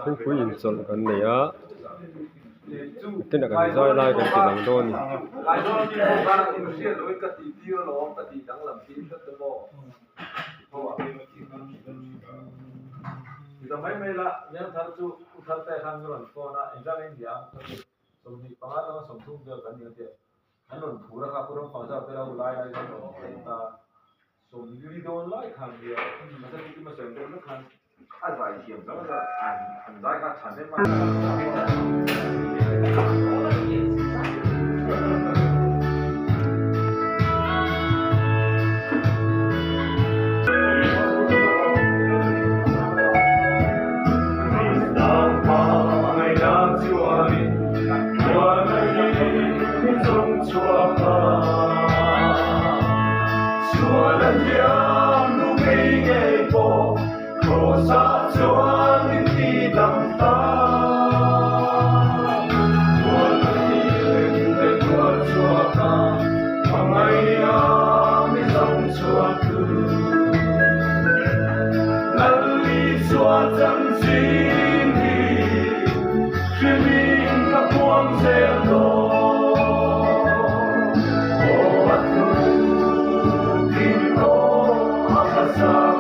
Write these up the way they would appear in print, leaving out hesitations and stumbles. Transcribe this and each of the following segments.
Thing quý in chọn gần này á, tên là gần roi lai gần tiền lòng đôn. Kita main mela, yang satu utar teh kan jualan ko na enggak India, somni pangalan somsung dia kan dia, anon pura kapurang pangsa pera ulai kan kita somni di don lai kan dia, masa kita masih ada kan, ada yang sama ada, anda kan channel mana? Hãy subscribe cho kênh Ghiền Mì Gõ để không bỏ lỡ những video hấp dẫn.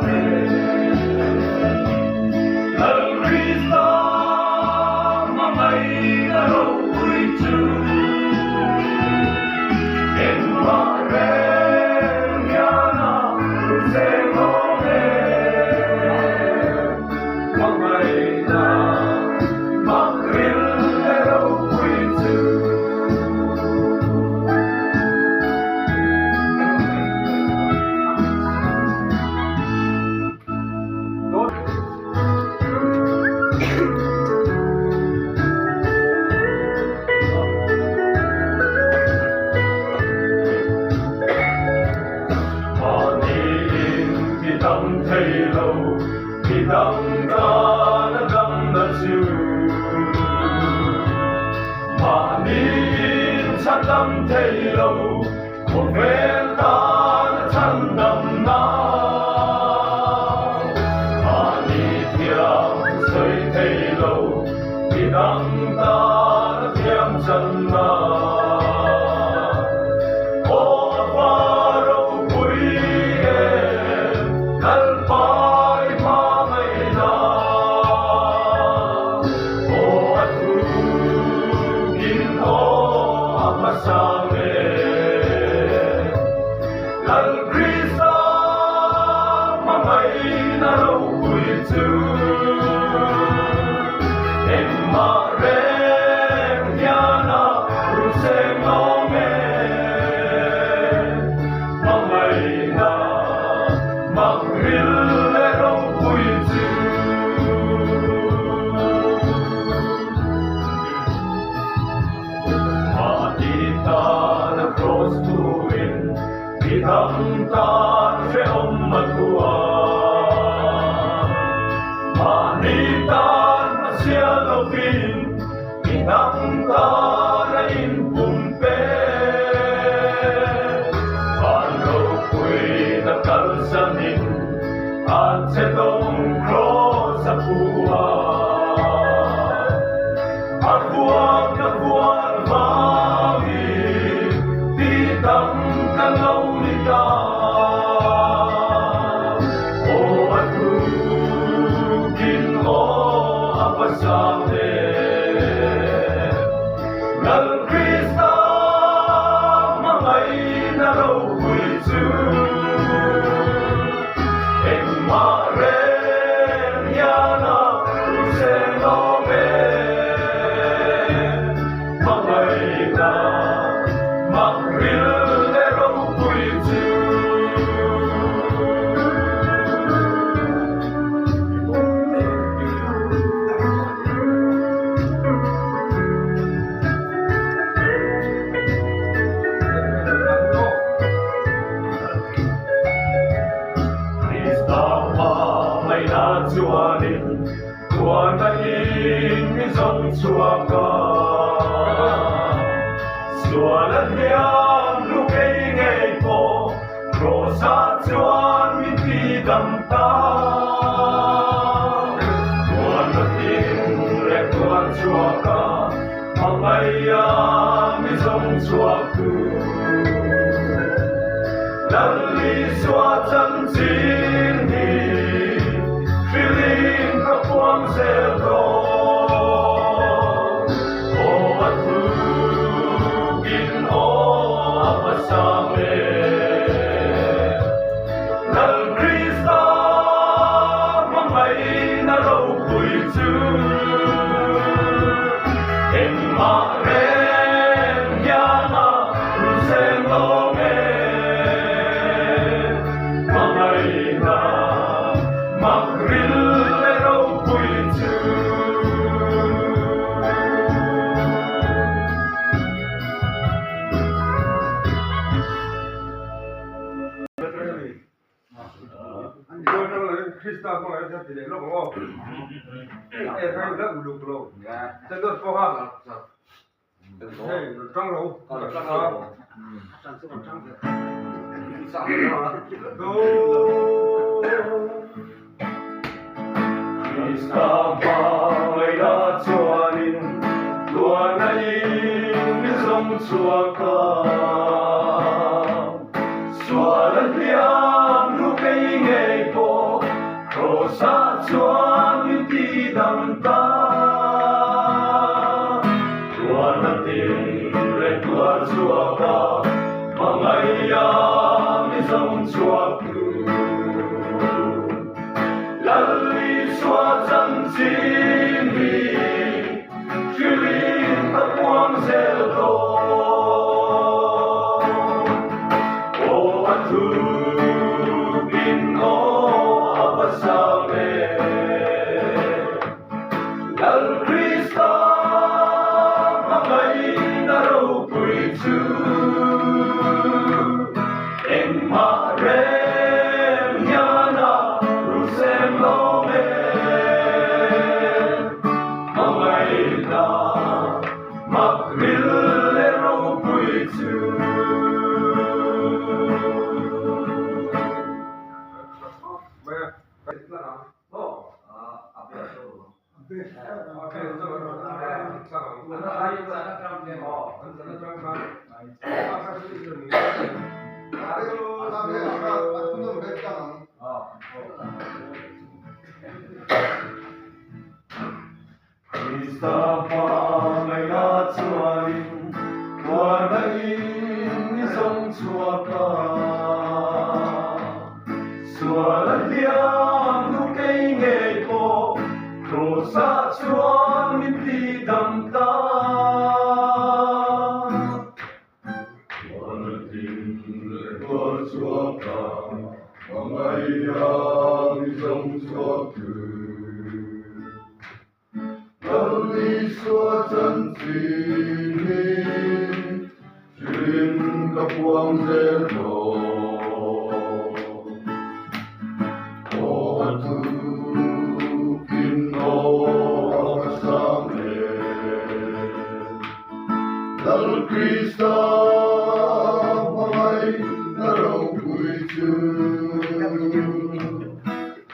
damta Tuhan natin Tuhan suaka Pangayang isang suaku Lali suatan sini Feeling kapuang selo Krista không phải theo tỷ lệ lúc đúng không? Em hay rất lục lục. Chân đốt phô ha. Hey, trăng lục. Trăng lục. Trăng số trăng. Sao Krista bay đã cho nên tua này giống chua ca xóa lần liang lúc ấy ngày cô Rosa chuan ti dam ta Tuan natin re tuan suaka Mangayang isang suaku Lali suatan sini Kiling tapuang seldo O atu bino Al Krista mamay naraw puitu En marem yana rusem lome Mamay na makril naraw puitu Krista pangay na tuwalin Tuwanain isang suwaka Suwalan liyang lukay ngay po Rosa chuan minti damta Wanatin lekor suaka Pangayang isang suaku Lali suatan sini Silin kapuang zero Oh atu Al Krista mamay naraw puitu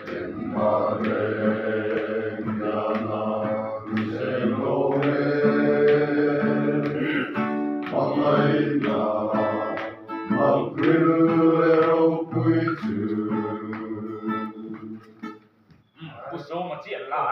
En mareng yana selome Mamay na magril puitu Puso mà chuyện là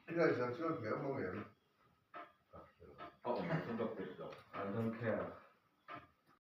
现在想吃点别的方面。